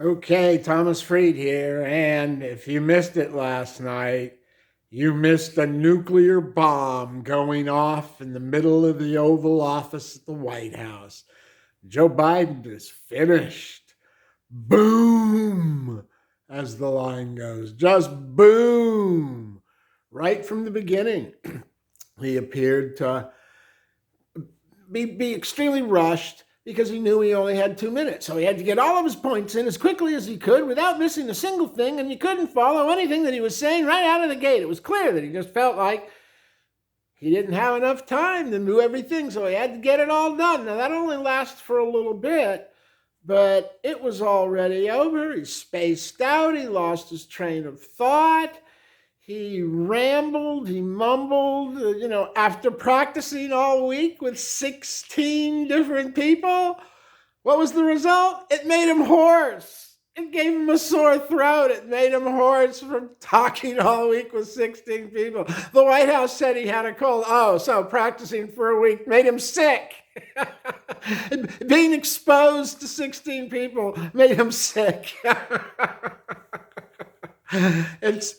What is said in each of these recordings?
Okay, Thomas Fried here. And if you missed it last night, you missed a nuclear bomb going off in the middle of the Oval Office at the White House. Joe Biden is finished. Boom, as the line goes. Just boom. Right from the beginning, he appeared to be extremely rushed because he knew he only had 2 minutes. So he had to get all of his points in as quickly as he could without missing a single thing, and you couldn't follow anything that he was saying right out of the gate. It was clear that he just felt like he didn't have enough time to do everything, so he had to get it all done. Now, that only lasts for a little bit, but it was already over. He spaced out. He lost his train of thought. He rambled, he mumbled, after practicing all week with 16 different people. What was the result? It made him hoarse. It gave him a sore throat. It made him hoarse from talking all week with 16 people. The White House said he had a cold. Oh, so practicing for a week made him sick. Being exposed to 16 people made him sick. It's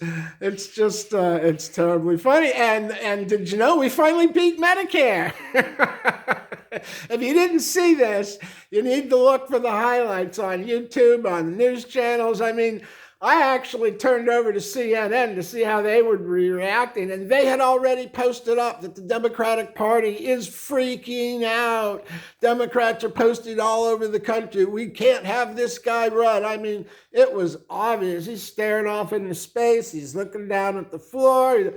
terribly funny. And did you know we finally beat Medicare? If you didn't see this, you need to look for the highlights on YouTube, on news channels. I mean, I actually turned over to CNN to see how they would be reacting, and they had already posted up that the Democratic Party is freaking out. Democrats are posting all over the country, we can't have this guy run. I mean, it was obvious. He's staring off into space. He's looking down at the floor.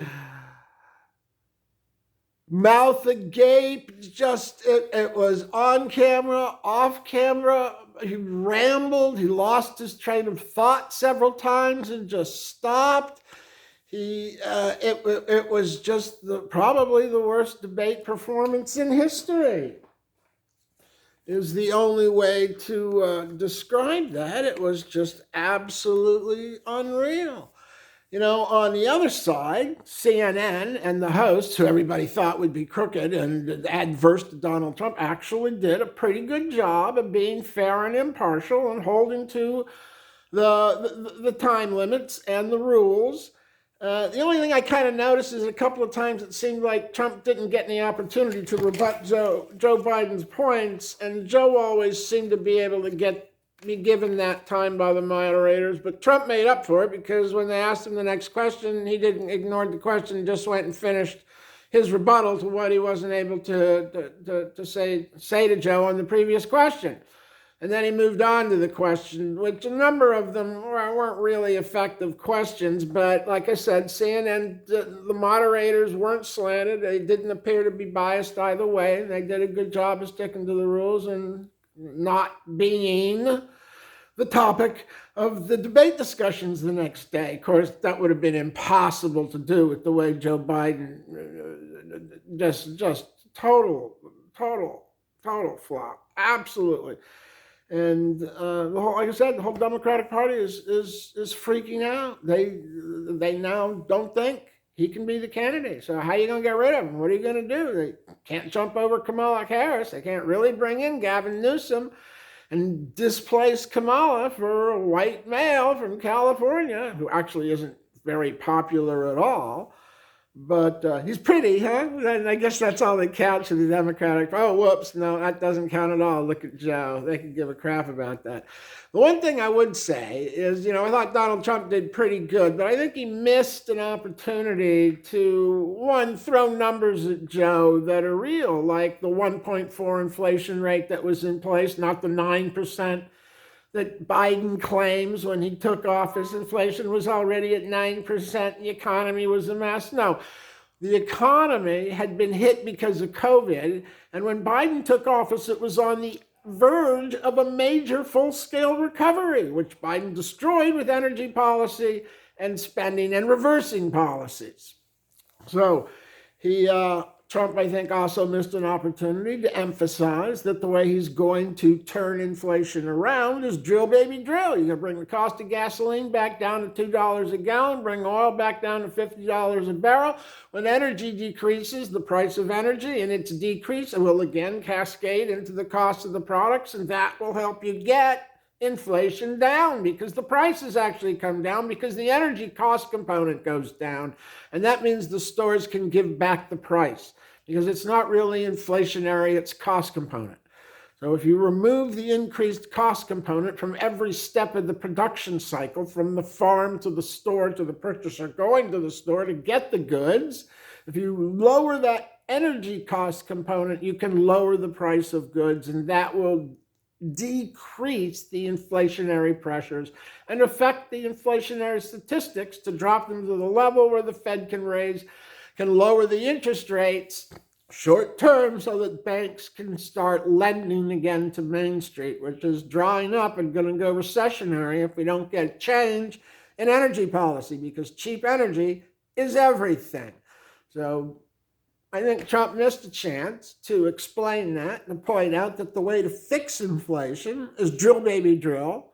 Mouth agape, it was on camera, off camera. He rambled. He lost his train of thought several times and just stopped. It was just probably the worst debate performance in history. Is the only way to describe that. It was just absolutely unreal. On the other side, CNN and the hosts, who everybody thought would be crooked and adverse to Donald Trump, actually did a pretty good job of being fair and impartial and holding to the time limits and the rules. The only thing I kind of noticed is a couple of times it seemed like Trump didn't get any opportunity to rebut Joe Biden's points, and Joe always seemed to be able to be given that time by the moderators. But Trump made up for it, because when they asked him the next question, he didn't ignore the question, just went and finished his rebuttal to what he wasn't able to say to Joe on the previous question. And then he moved on to the question, which a number of them weren't really effective questions. But like I said, CNN, the moderators weren't slanted. They didn't appear to be biased either way. They did a good job of sticking to the rules and not being the topic of the debate discussions the next day. Of course, that would have been impossible to do with the way Joe Biden just total flop, absolutely. And like I said, the whole Democratic Party is freaking out. They now don't think he can be the candidate. So how are you going to get rid of him? What are you going to do? They can't jump over Kamala Harris. They can't really bring in Gavin Newsom and displace Kamala for a white male from California, who actually isn't very popular at all. But he's pretty, huh? And I guess that's all that counts for the Democratic. Oh, whoops, no, that doesn't count at all. Look at Joe. They could give a crap about that. The one thing I would say is, I thought Donald Trump did pretty good, but I think he missed an opportunity to, one, throw numbers at Joe that are real, like the 1.4 inflation rate that was in place, not the 9% that Biden claims when he took office. Inflation was already at 9%. The economy was a mess. No, the economy had been hit because of COVID. And when Biden took office, it was on the verge of a major full-scale recovery, which Biden destroyed with energy policy and spending and reversing policies. So Trump, I think, also missed an opportunity to emphasize that the way he's going to turn inflation around is drill, baby, drill. You're going to bring the cost of gasoline back down to $2 a gallon, bring oil back down to $50 a barrel. When energy decreases, the price of energy and its decrease will again cascade into the cost of the products, and that will help you get inflation down, because the prices actually come down, because the energy cost component goes down. And that means the stores can give back the price, because it's not really inflationary, it's cost component. So if you remove the increased cost component from every step of the production cycle, from the farm to the store to the purchaser going to the store to get the goods, if you lower that energy cost component, you can lower the price of goods, and that will decrease the inflationary pressures and affect the inflationary statistics to drop them to the level where the Fed can lower the interest rates short term, so that banks can start lending again to Main Street, which is drying up and going to go recessionary if we don't get change in energy policy, because cheap energy is everything. So I think Trump missed a chance to explain that and point out that the way to fix inflation is drill, baby, drill,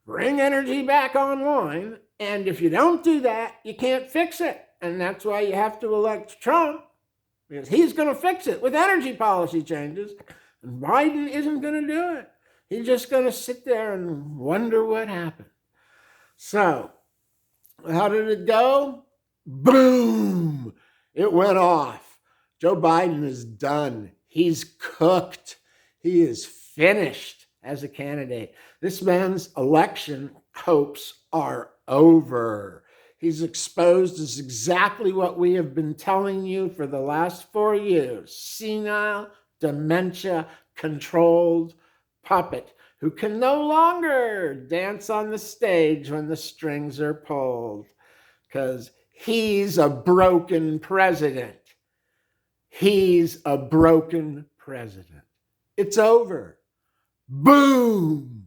bring energy back online. And if you don't do that, you can't fix it. And that's why you have to elect Trump, because he's going to fix it with energy policy changes. And Biden isn't going to do it. He's just going to sit there and wonder what happened. So, how did it go? Boom! It went off. Joe Biden is done. He's cooked. He is finished as a candidate. This man's election hopes are over. He's exposed as exactly what we have been telling you for the last 4 years. Senile, dementia-controlled puppet who can no longer dance on the stage when the strings are pulled, because he's a broken president. He's a broken president. It's over. Boom!